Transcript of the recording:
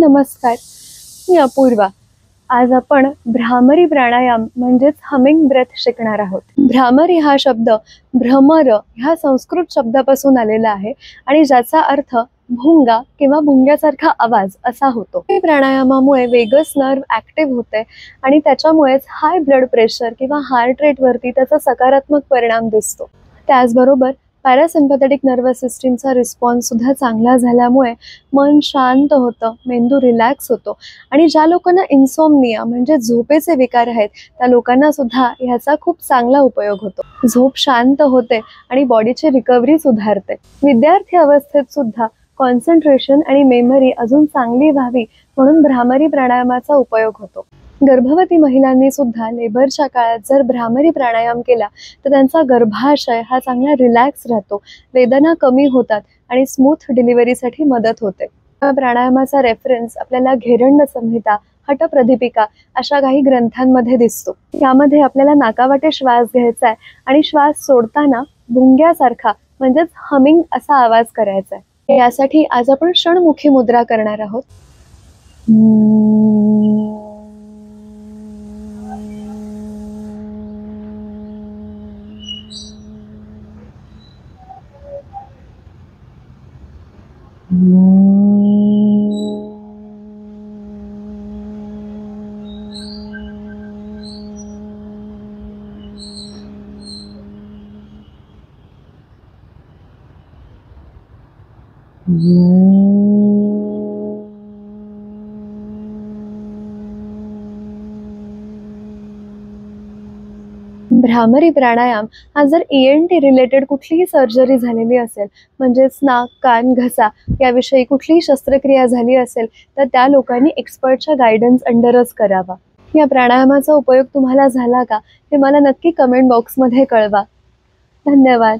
नमस्कार, मी अपूर्वा। आज आपण भ्रामरी प्राणायाम म्हणजेच हमिंग ब्रेथ शिकणार आहोत। भ्रामरी हा शब्द भ्रमर ह्या संस्कृत शब्दापासून आलेला आहे आणि ज्याचा अर्थ भुंगा किंवा भुंग्यासारखा आवाज असा होतो। या प्राणायामामुळे वेगस नर्व ऍक्टिव्ह होते आणि त्याच्यामुळेच हाय ब्लड प्रेशर किंवा हार्ट रेट वरती त्याचा सकारात्मक परिणाम दिसतो। त्याचबरोबर पॅरासिम्पॅथेटिक नर्वस सिस्टीमचा रिस्पॉन्स सुद्धा चांगला झाल्यामुळे मन शांत होतं, मेंदू रिलॅक्स होतो आणि ज्या लोकांना इन्सोमनिया म्हणजे झोपेचे विकार आहेत त्या लोकांना सुद्धा ह्याचा खूप चांगला उपयोग होतो। झोप शांत होते आणि बॉडीची रिकव्हरी सुधारते। विद्यार्थी अवस्थेत सुद्धा कॉन्सन्ट्रेशन आणि मेमरी अजून चांगली व्हावी म्हणून भ्रामरी प्राणायामाचा उपयोग होतो। गर्भवती महिलांनी सुद्धा लेबरच्या काळात जर भ्रामरी प्राणायाम केला तर त्यांचा गर्भाशय हा चांगला रिलॅक्स राहतो, वेदना कमी होतात आणि स्मूथ डिलिव्हरीसाठी मदत होते। या प्राणायामाचा रेफरन्स आपल्याला घेरंड संहिता, हठप्रदीपिका अशा काही ग्रंथांमध्ये दिसतो। यामध्ये आपल्याला नाकावाटे श्वास घ्यायचा आहे आणि श्वास सोडताना भुंग्यासारखा म्हणजेच हमिंग असा आवाज करायचा आहे। यासाठी आज आपण षण्मुखी मुद्रा करणार आहोत। भ्रामरी प्राणायाम हा जर ENT रिलेटेड कुठलीही सर्जरी झालेली असेल म्हणजेच नाक, कान, घसा याविषयी कुठलीही शस्त्रक्रिया झाली असेल तर त्या लोकांनी एक्सपर्टच्या गायडन्स अंडरच करावा। या प्राणायामाचा उपयोग तुम्हाला झाला का हे मला नक्की कमेंट बॉक्समध्ये कळवा। धन्यवाद।